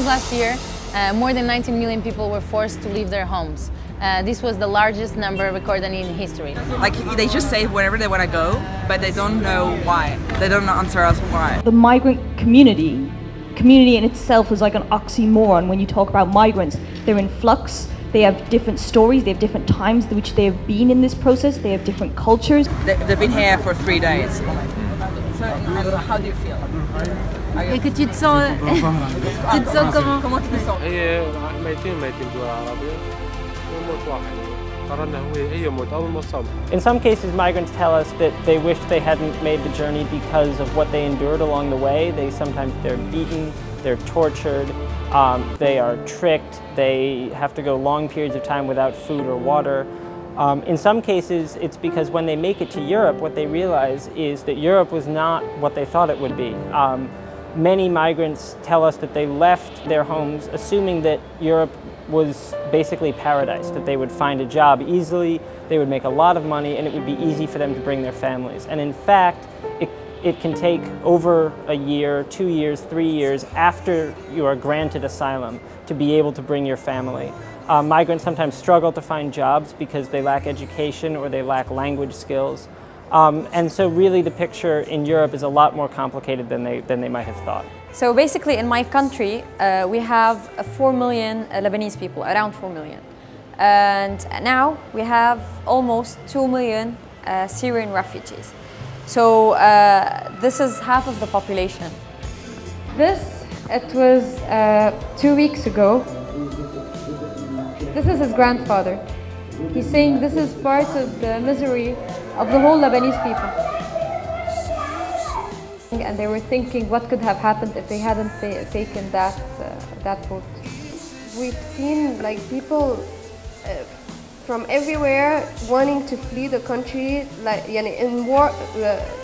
news last year, more than 19 million people were forced to leave their homes. This was the largest number recorded in history. Like, they just say wherever they want to go, but they don't know why. They don't answer us why. The migrant community in itself is like an oxymoron. When you talk about migrants, they're in flux. They have different stories, they have different times in which they have been in this process, they have different cultures. They've been here for 3 days. So, how do you feel? Et que tu te sens comment? Comment tu te sens? هي ميتين دول عربية وموت واحد قررنا هي موت أول ما صام. In some cases, migrants tell us that they wish they hadn't made the journey because of what they endured along the way. They're beaten, they're tortured, they are tricked, they have to go long periods of time without food or water. In some cases, it's because when they make it to Europe, what they realize is that Europe was not what they thought it would be. Many migrants tell us that they left their homes assuming that Europe was basically paradise, that they would find a job easily, they would make a lot of money, and it would be easy for them to bring their families. And in fact, it can take over a year, 2 years, 3 years after you are granted asylum to be able to bring your family. Migrants sometimes struggle to find jobs because they lack education or they lack language skills. And so really the picture in Europe is a lot more complicated than they might have thought. So basically in my country, we have 4 million Lebanese people, around 4 million. And now we have almost 2 million Syrian refugees. So this is half of the population. It was 2 weeks ago. This is his grandfather. He's saying this is part of the misery of the whole Lebanese people. And they were thinking what could have happened if they hadn't taken that boat. We've seen like people from everywhere wanting to flee the country. Like in war,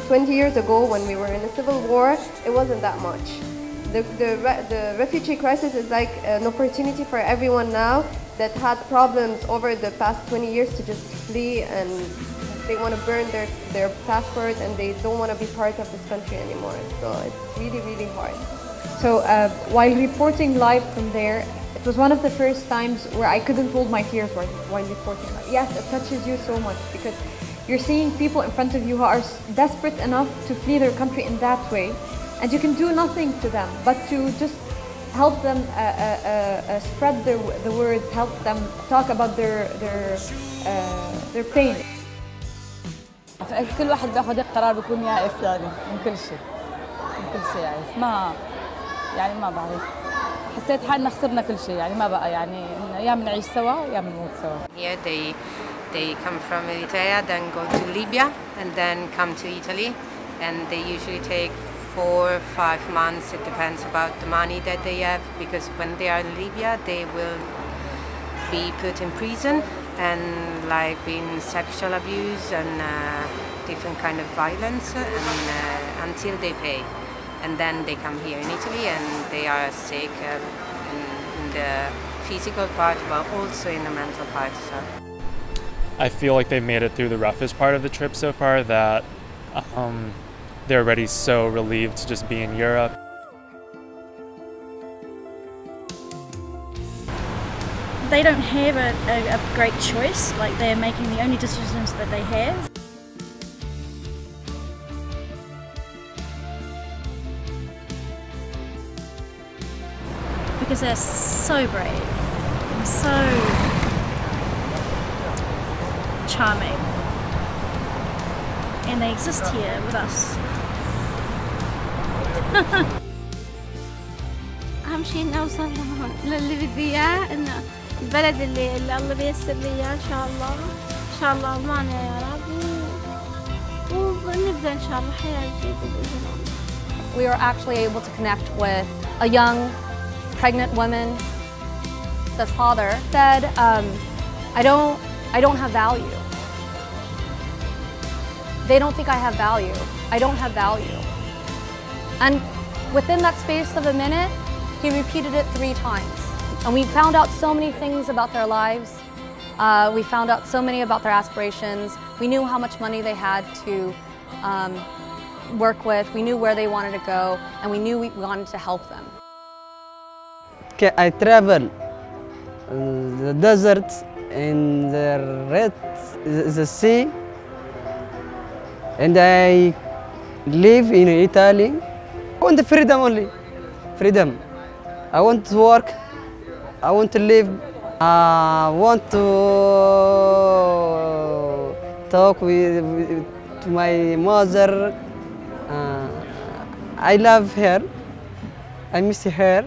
20 years ago when we were in a civil war, it wasn't that much. The refugee crisis is like an opportunity for everyone now that had problems over the past 20 years to just flee, and they want to burn their passport and they don't want to be part of this country anymore. So it's really, really hard. So while reporting live from there, it was one of the first times where I couldn't hold my tears while reporting live. Yes, it touches you so much because you're seeing people in front of you who are desperate enough to flee their country in that way, and you can do nothing to them but to just help them spread the word, help them talk about their pain. كل واحد بياخذ القرار بيكون يائس يعني من كل شيء، يائس. ما بعرف. حسيت حالنا خسرنا كل شيء، يعني ما بقى، يعني يا بنعيش سوا يا بنموت سوا. Here they come from Eritrea, then go to Libya, and then come to Italy, and they usually take 4 or 5 months. It depends about the money that they have, because when they are in Libya, they will be put in prison and like being sexual abuse and different kind of violence, and until they pay. And then they come here in Italy and they are sick in the physical part, but also in the mental part. So. I feel like they've made it through the roughest part of the trip so far, that they're already so relieved to just be in Europe. They don't have a great choice, like they're making the only decisions that they have. Because they're so brave and so charming, and they exist here with us. أهم شيء إني أوصل للي بدي إياه، إنه البلد اللي الله بيسر لي إياه إن شاء الله، إن شاء الله أضمانه يا رب، ونبدأ إن شاء الله حياة جديدة بإذن الله. We were actually able to connect with a young pregnant woman. The father said, I don't have value. They don't think I have value. I don't have value. And within that space of a minute, he repeated it 3 times. And we found out so many things about their lives. We found out so many about their aspirations. We knew how much money they had to work with. We knew where they wanted to go, and we knew we wanted to help them. I travel the desert and the sea, and I live in Italy. I want the freedom only, freedom. I want to work, I want to live, I want to talk with my mother. I love her, I miss her.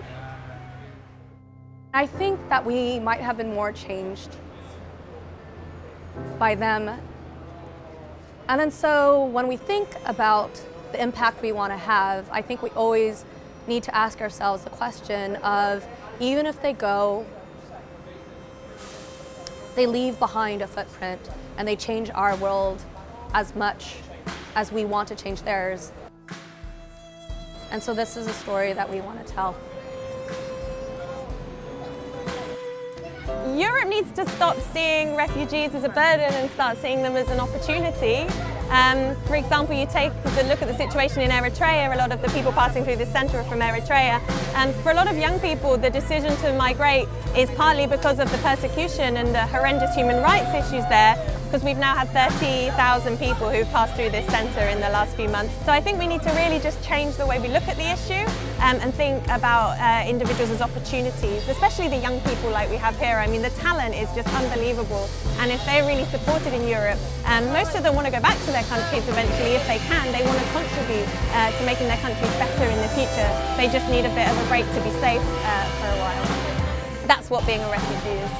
I think that we might have been more changed by them. And then so when we think about the impact we want to have, I think we always need to ask ourselves the question of, even if they go, they leave behind a footprint and they change our world as much as we want to change theirs. And so this is a story that we want to tell. Europe needs to stop seeing refugees as a burden and start seeing them as an opportunity. For example, you take a look at the situation in Eritrea. A lot of the people passing through this centre are from Eritrea. For a lot of young people, the decision to migrate is partly because of the persecution and the horrendous human rights issues there, because we've now had 30,000 people who've passed through this centre in the last few months. So I think we need to really just change the way we look at the issue and think about individuals as opportunities, especially the young people like we have here. I mean, the talent is just unbelievable, and if they're really supported in Europe, most of them want to go back to their countries eventually if they can. They want to contribute to making their countries better in the future. They just need a bit of a break to be safe for a while. That's what being a refugee is.